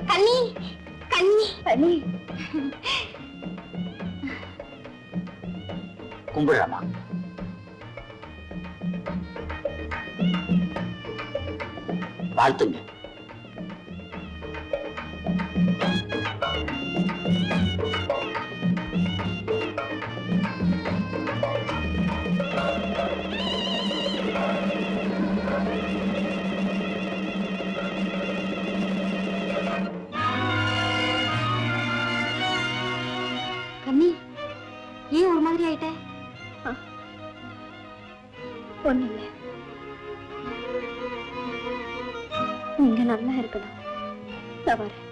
கண்ணி கண்ணி கண்ணி கும்பிடலாமா? வாழ்த்துங்க. கண்ணி, ஏன் ஒரு மாதிரி ஆயிட்ட? ஒண்ணு இல்ல, நீங்க நல்லா இருக்கணும். நான் வரேன்.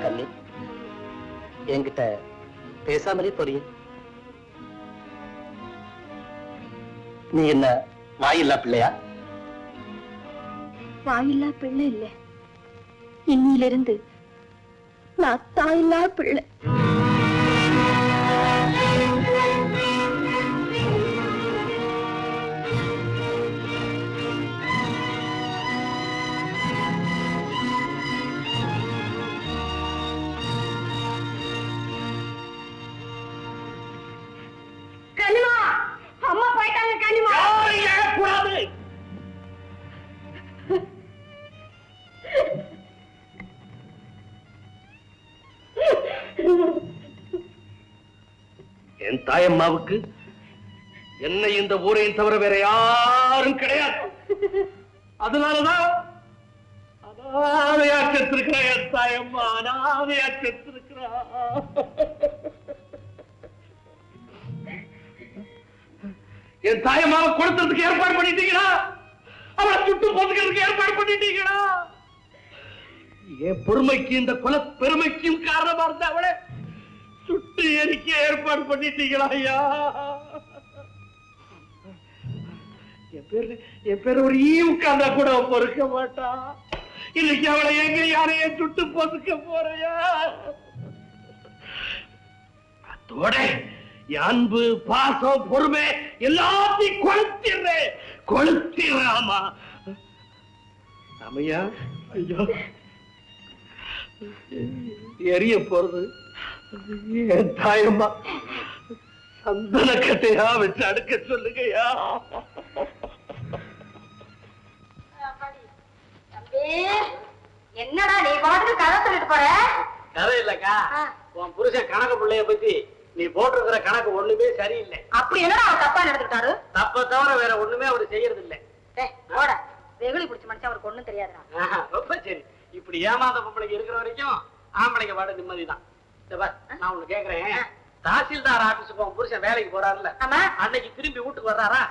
கண்ணி, என்கிட்ட பேசாமலே போறீங்க. நீ என்ன வாயில்லா பிள்ளையா? வாயில்லா பிள்ளை இல்ல, இன்னிலிருந்து நான் தாயில்லா பிள்ளை. கனிமா, அம்மா போயிட்டாங்க. கனிமா, என் தாயம்மாவுக்கு என்னை இந்த ஊரையும் தவிர வேற யாரும் கிடையாது. அதனாலதான் அனாதையா செத்திருக்கிறா என் தாயம்மா, அனாதையா செத்திருக்கிறா. என் தாயம்மாவை கொடுத்ததுக்கு ஏற்பாடு பண்ணிட்டீங்களா? அவளை சுட்டு போதுக்கிறதுக்கு ஏற்பாடு பண்ணிட்டீங்களா? என் பொறுமைக்கு இந்த குல பெருமைக்கும் காரணமா இருந்த அவளை சுட்டு எரிக்க ஏற்பாடு பண்ணிட்டீங்களா ஐயா? என் பேர் ஒரு ஈ உட்கார்ந்தா கூட பொறுக்க மாட்டா. இன்னைக்கு அவளை எங்க யாரையும் சுட்டு பொதுக்க போறையா? அதோட அன்பு, பாசம், பொறுமை எல்லாத்தையும் கொளுத்திடுறாமா. ஆமையா ஐயா, எரிய போறது என் தாயம்மா. சந்தன கட்டையா வச்சு அடுக்க சொல்லுங்கய்யா. என்னடா நீ பாட்டுக்கு கதை சொல்லிட்டு போற? கதை இல்லக்கா, உன் புருஷன் கணக்கு பிள்ளைய பத்தி நீ போட்டிருக்கிற கணக்கு ஒண்ணுமே சரியில்லை. அப்படி என்னடா அவர் தப்பா நடந்துட்டாரு? தப்ப தவிர வேற ஒண்ணுமே அவரு செய்யறது இல்ல. வெகுளி பிடிச்ச மனுஷன் அவருக்கு ஒண்ணும் தெரியாதுடா. ரொம்ப சரி. இப்படி ஏமாந்த பொம்பளைக்கு இருக்கிற வரைக்கும் ஆம்பளைங்க பாட நிம்மதிதான். நான் ஒண்ணு கேக்குறேன், தாசில்தார் ஆபீஸுக்கு உன் புருஷன் வேலைக்கு போறாருல்ல, அன்னைக்கு திரும்பி வீட்டுக்கு வர்றாரா?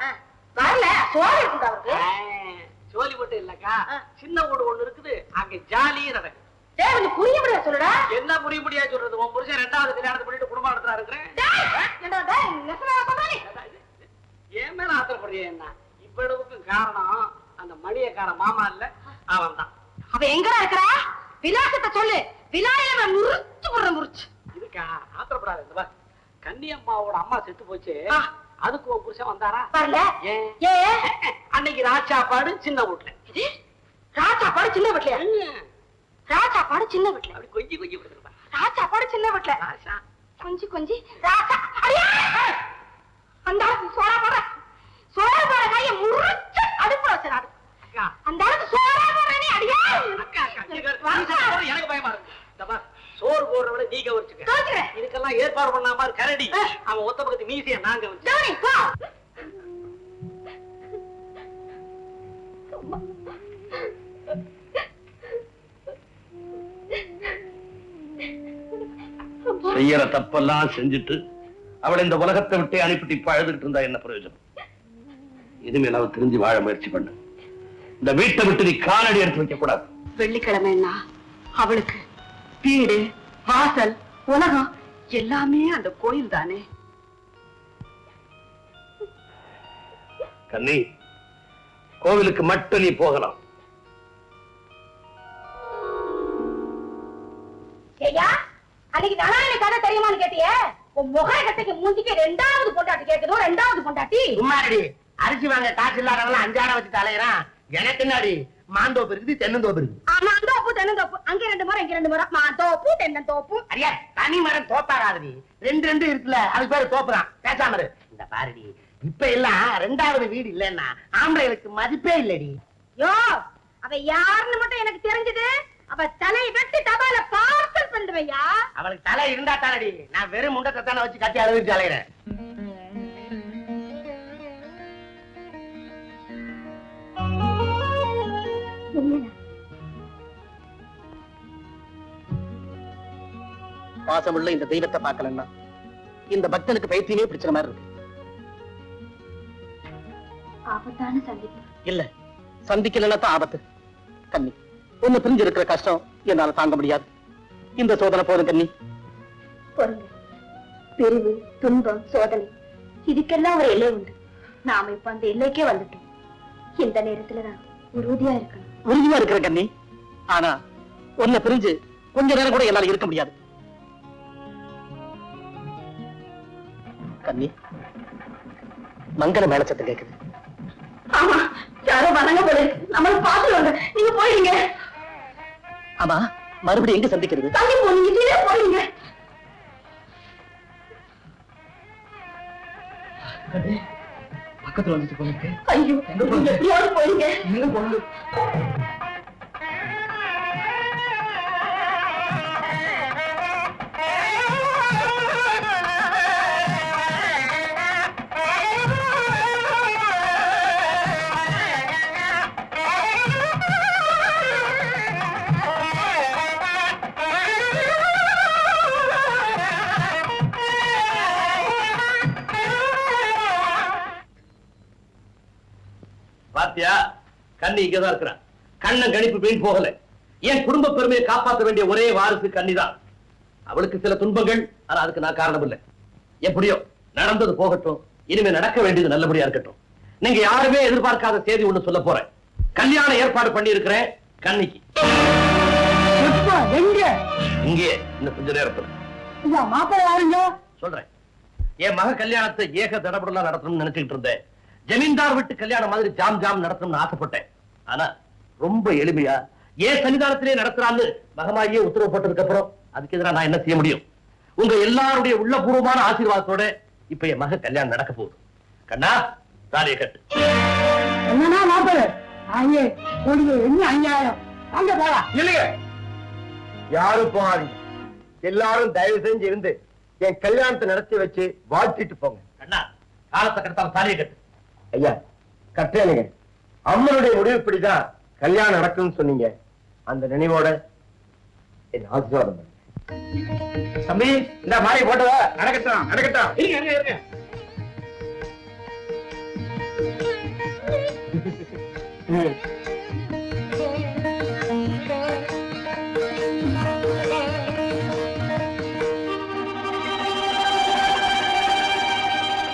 வரல, சோழி இருக்கு அவருக்கு. சோழி மட்டும் இல்லக்கா, சின்ன வீடு ஒண்ணு இருக்குது, அங்க ஜாலியும் நடக்கும். புரிய முடியாது சொல்லுடா. என்ன புரிய முடியாது சொல்றது? உன் புருஷன் 2வது கல்யாணத்தை பண்ணிட்டு குடும்பம் நடத்துறா இருக்கிறேன். ஏன் மேல ஆத்திரப்படுறிய? என்ன இவ்வளவுக்கும் காரணம் அந்த மணியக்கார மாமா இல்ல, அவன் தான். அவ எங்கடா இருக்கிறா? விலாசத்தை சொல்லு. விலாயில முறிச்சு போடுற முறிச்சு. இதுக்கா ஆத்திரப்படாது. இந்த பார், கன்னியம்மாவோட அம்மா செத்து போச்சு, அதுக்கு உன் புருஷன் வந்தாரா? வரல. ஏன்? அன்னைக்கு ராஜாப்பாடு சின்ன வீட்டுல. ராஜாப்பாடு சின்ன வீட்டுல? ராஜாப்பாடு சின்ன வீட்டுல அப்படி கொஞ்சி கொஞ்சி கொடுத்துருப்பா. ராஜாப்பாடு சின்ன வீட்டுல கொஞ்சி கொஞ்சி ராஜா அந்த சோழா போற கையை முறிச்சு அடுப்புல வச்சிடாது. அந்த சோழா போற நீ அடியா எனக்கு பயமா இருக்கு. சோறு போடுறவளை நீங்க வச்சுக்க, இதுக்கெல்லாம் ஏற்பாடு பண்ணாம கரடி அவன் ஒத்த பக்கத்து மீசிய நாங்க வச்சு. செய்யற தப்பெல்லாம் செஞ்சுட்டு அவளை இந்த உலகத்தை விட்டு அனுப்பிட்டு இப்ப அழுதுகிட்டு இருந்தா என்ன பிரயோஜனம்? இனிமேல் அவ திரும்பி வாழ முயற்சி பண்ணு. இந்த வீட்டை விட்டு நீ காலடி எடுத்து வைக்க கூடாது. வெள்ளிக்கிழமைன்னா அவளுக்கு வீடு, வாசல், உலகம் எல்லாமே அந்த கோயில் தானே. கண்ணி, கோவிலுக்கு மட்டும் நீ போகலாம். ஐயா அன்னைக்கு தனாலி கதை தெரியுமான்னு கேட்டியே, உன் முக கட்டைக்கு மூஞ்சிக்கு 2வது பொண்டாட்டி கேக்குதோ, 2வது பொண்டாட்டி. சும்மாடி, அரிசி வாங்க காசு இல்லாதவங்க 5 ஆட வச்சு தலையறான். எனக்கு என்னடி, மாந்தோப்பு இருக்குது தென்னந்தோப்பு இருக்குது. மாந்தோப்பு தென்னந்தோப்பு, அங்க 2 மரம் இங்க 2 மரம், மாந்தோப்பு தென்னந்தோப்பு. ஐயா, தனி மரம் தோப்பாகாதடி, 2 இருக்குல்ல, அதுக்கு பேரு தோப்புதான். பேசாம இரு. இந்த பாருடி, இப்ப எல்லாம் 2வது வீடு இல்லன்னா ஆம்பளைகளுக்கு மதிப்பே இல்லடி. யோ, அவ யாருன்னு மட்டும் எனக்கு தெரிஞ்சது, அவ தலை வெட்டி தபால பார்சல் பண்ணுவையா. அவளுக்கு தலை இருந்தா தானடி, நான் வெறும் முண்டத்தை தானே வச்சு கட்டி அழுதுட்டு அலைகிறேன். பாசமுள்ள இந்த தெய்வத்தை பார்க்கலன்னா இந்த பக்தனுக்கு பைத்தியமே பிடிச்ச மாதிரி இருக்கு. ஆபத்தான சந்திப்பு இல்ல, சந்திக்கலன்னா தான் ஆபத்து. கண்ணி, ஒண்ணு பிரிஞ்சு இருக்கிற கஷ்டம் என்னால தாங்க முடியாது. இந்த சோதனை போதும் கண்ணி. பொறுங்க. பிரிவு, துன்பம், சோதனை, இதுக்கெல்லாம் ஒரு எல்லை உண்டு. நாம இப்ப அந்த எல்லைக்கே வந்துட்டோம். இந்த நேரத்துலதான் உறுதியா இருக்கணும். உறுதியா இருக்கிற கண்ணி, ஆனா ஒன்ன பிரிஞ்சு கொஞ்ச நேரம் கூட என்னால இருக்க முடியாது. கண்ணி, மங்கள மேலச்சத்தம் கேக்குது. ஆமா, யாரோ வணங்க போல இருக்கு. நம்மள பாத்துருவாங்க. நீங்க போயிடுங்க. ஆமா, மறுபடியும் எங்க சந்திக்கிறது? தள்ளி போனீங்க, கீழே போறீங்க. பக்கத்துல வந்துட்டு போயிருக்கு. ஐயோ, எப்படியாவது போயிடுங்க. எங்க போகுது? பாத்தியா, கண்ணி இங்கதான் இருக்கிறான். கண்ணன் கணிப்பு வீண் போகல. என் குடும்ப பெருமையை காப்பாற்ற வேண்டிய ஒரே வாரிசு கண்ணிதான். அவளுக்கு சில துன்பங்கள், ஆனா அதுக்கு நான் காரணம் இல்லை. எப்படியோ நடந்தது போகட்டும். இனிமே நடக்க வேண்டியது நல்லபடியா இருக்கட்டும். நீங்க யாருமே எதிர்பார்க்காத செய்தி ஒண்ணு சொல்ல போறேன். கல்யாண ஏற்பாடு பண்ணி இருக்கிறேன் கண்ணிக்கு. இங்கே இன்னும் கொஞ்ச நேரத்துல மாப்பிள்ளை யாருங்க சொல்றேன். என் மக கல்யாணத்தை ஏக தடபடலாம் நடத்தணும்னு நினைச்சுக்கிட்டு இருந்தேன். ஜமீன்தார் வீட்டு கல்யாணம் மாதிரி ஜாம் ஜாம் நடத்தணும்னு ஆசைப்பட்டேன். ஆனா ரொம்ப எளிமையா ஏன் சன்னிதானத்திலே நடத்துறான்னு மகமாயே உத்தரவு போட்டதுக்கு அப்புறம் அதுக்கு எதிராக நான் என்ன செய்ய முடியும்? உங்க எல்லாருடைய உள்ளபூர்வமான ஆசீர்வாதத்தோட இப்ப என் மக கல்யாணம் நடக்க போகுது. கண்ணா, தாலியை கட்டு. என்னன்னா மாப்பிள்ளை, ஐயே என்ன அநியாயம். அங்க போடா. இல்லைங்க, யாரும் போகாதீங்க. எல்லாரும் தயவு செஞ்சு இருந்து என் கல்யாணத்தை நடத்தி வச்சு வாழ்த்திட்டு போங்க. கண்ணா, காலத்தை கட்டாம தாலியை கட்டு. ஐயா, கட்டேனுங்க. அம்மனுடைய முடிவுப்படிதான் கல்யாணம் நடக்கும்னு சொன்னீங்க. அந்த நினைவோட என் ஆசீர்வாதம் பண்ணுங்க. தம்பி, இந்த மாதிரி போட்டதா நடக்கட்டும் நடக்கட்டும். இருங்க இருங்க.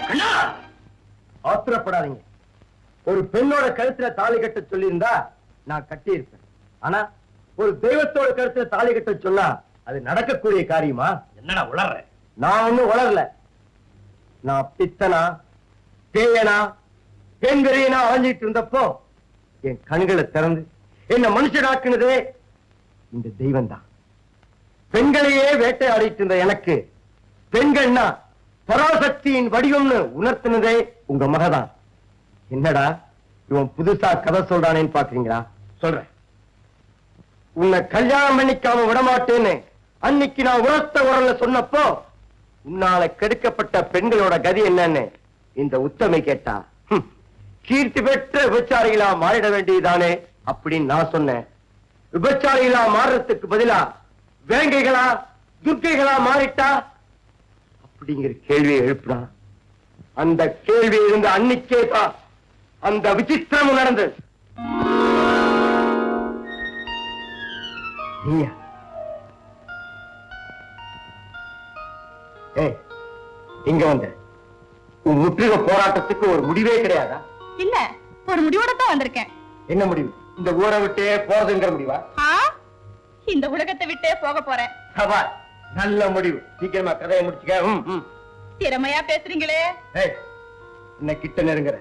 கண்ணா, ஆத்திரப்படாதீங்க. ஒரு பெண்ணோட கழுத்துல தாலி கட்ட சொல்லி இருந்தா நான் கட்டி இருப்பேன். ஆனா ஒரு தெய்வத்தோட கழுத்துல தாலி கட்ட சொன்னா அது நடக்கக்கூடிய காரியமா? என்னடா உளர்ற? நான் ஒண்ணும் வளரல. நான் பித்தனா பேயனா பெண்கரையனா அலைஞ்சிட்டு இருந்தப்போ என் கண்களை திறந்து என்ன மனுஷனாக்குனதே இந்த தெய்வம் தான். பெண்களையே வேட்டையாடிட்டு இருந்த எனக்கு பெண்கள்னா பராசக்தியின் வடிவம்னு உணர்த்தினதே உங்க மகதான். என்னடா இவன் புதுசா கதை சொல்றானேன்னு பாக்குறீங்களா? சொல்றேன். உன்னை கல்யாணம் பண்ணிக்காம விடமாட்டேன்னு அன்னைக்கு நான் உரத்த உரல்ல சொன்னப்போ உன்னால கெடுக்கப்பட்ட பெண்களோட கதி என்னன்னு இந்த உத்தமை கேட்டா, கீர்த்தி பெற்ற விபச்சாரிகளா மாறிட வேண்டியதானே அப்படின்னு நான் சொன்னேன். விபச்சாரிகளா மாறுறதுக்கு பதிலா வேங்கைகளா துர்க்கைகளா மாறிட்டா அப்படிங்கிற கேள்வியை எழுப்புறான். அந்த கேள்வி இருந்த அன்னைக்கே தான் அந்த விசித்திரம் நடந்தது. நீயா? ஏய், இங்க வந்த உன் முற்றுகை போராட்டத்துக்கு ஒரு முடிவே கிடையாதா? இல்ல, ஒரு முடிவோட தான் வந்திருக்கேன். என்ன முடிவு? இந்த ஊரை விட்டே போறதுங்கிற முடிவா? இந்த உலகத்தை விட்டே போக போறேன். சவால், நல்ல முடிவு. சீக்கிரமா கதையை முடிச்சுக்க. திறமையா பேசுறீங்களே. என்ன கிட்ட நெருங்குற?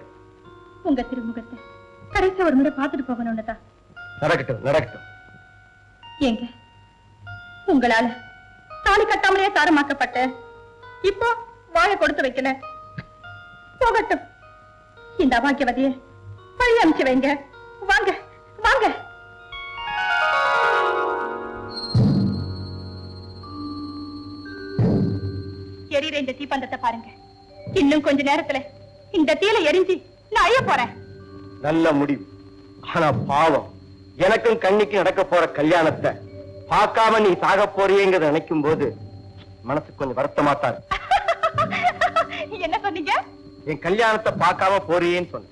உங்க திருமுகத்தை கடைசி ஒரு முறை பார்த்துட்டு போகணும்னு தான். நடக்கட்டும் நடக்கட்டும். ஏங்க, உங்களால தாலி கட்டாமலே சாரமாக்கப்பட்ட இப்போ வாழை கொடுத்து வைக்கல. போகட்டும். இந்த அபாக்கியவதிய வழி அனுப்பிச்சு வைங்க. வாங்க வாங்க. எரியிற இந்த தீப்பந்தத்தை பாருங்க. இன்னும் கொஞ்ச நேரத்துல இந்த தீல எரிஞ்சு நான் அழிய போறேன். நல்ல முடிவு. ஆனா பாவம், எனக்கும் கண்ணிக்கு நடக்க போற கல்யாணத்தை பார்க்காம நீ சாக போறியேங்கிறத நினைக்கும் போது மனசுக்கு கொஞ்சம் வருத்தமாட்டாரு. என்ன சொன்னீங்க? என் கல்யாணத்தை பார்க்காம போறியேன்னு சொன்ன.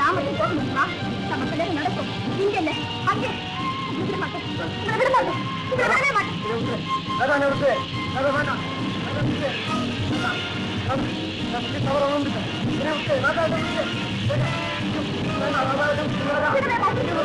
நான் மட்டும் போக முடியுமா? நம்ம கல்யாணம் நடக்கும். இங்க இல்ல, அங்கே. விட மாட்டேன், விட மாட்டேன், விடவே மாட்டேன். அதான் நிறுத்து. அதை வேண்டாம். அதை விட்டு. நமக்கு தவற வந்துட்டேன். இதை விட்டு. வேண்டாம், அதை விட்டு. வேண்டாம், வேண்டாம், வேண்டாம். விடவே மாட்டேன்.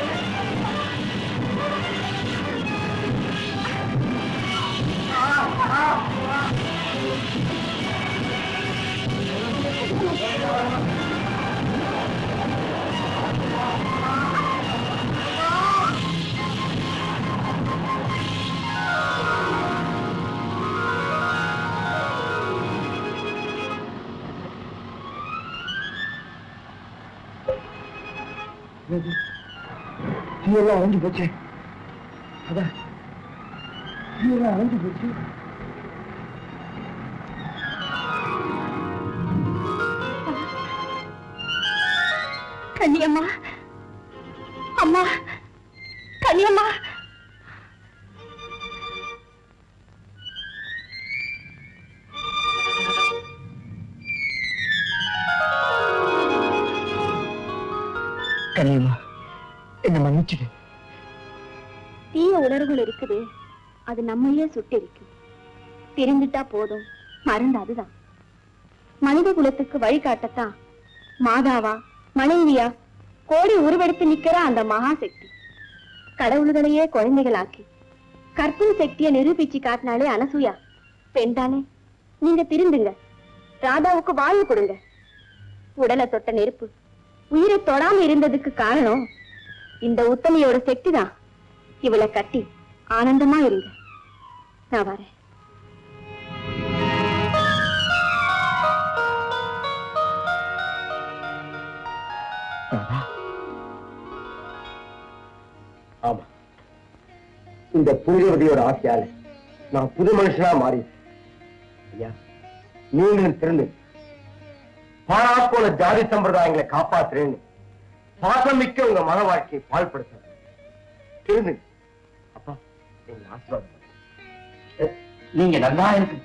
தீயெல்லாம் அழிஞ்சு போச்சு. அதான் தீயெல்லாம் அழிஞ்சு போச்சு. கன்னியம்மா, அம்மா, கன்னியம்மா. கனியம்மா, என்ன மன்னிச்சுடு. தீய உணர்வுகள் இருக்குது, அது நம்மையே சுட்டு இருக்கு. தெரிஞ்சுட்டா போதும், மருந்து அதுதான். மனித குலத்துக்கு வழிகாட்டத்தான் மாதாவா மனைவியா கோடி உருவெடுத்து நிக்கிற அந்த மகாசக்தி கடவுள்களையே குழந்தைகளாக்கி கற்பின் சக்தியை நிரூபிச்சு காட்டினாலே அனசூயா. பெண் தானே, நீங்க திருந்துங்க. ராதாவுக்கு வாழ்வு கொடுங்க. உடலை தொட்ட நெருப்பு உயிரை தொடாம இருந்ததுக்கு காரணம் இந்த உத்தமையோட சக்தி தான். இவளை கட்டி ஆனந்தமா இருங்க. நான் வரேன். ஆமா, இந்த புனிதவதியோட ஆசையால நான் புது மனுஷனா மாறி. ஐயா, நீங்களும் திறந்து பாழா போல ஜாதி சம்பிரதாயங்களை காப்பாத்துறேன்னு பாசம் மிக்க உங்க மன வாழ்க்கையை பாழ்படுத்த திறந்து. அப்பா, நீங்க ஆசீர்வாதம். நீங்க நல்லா இருக்கு.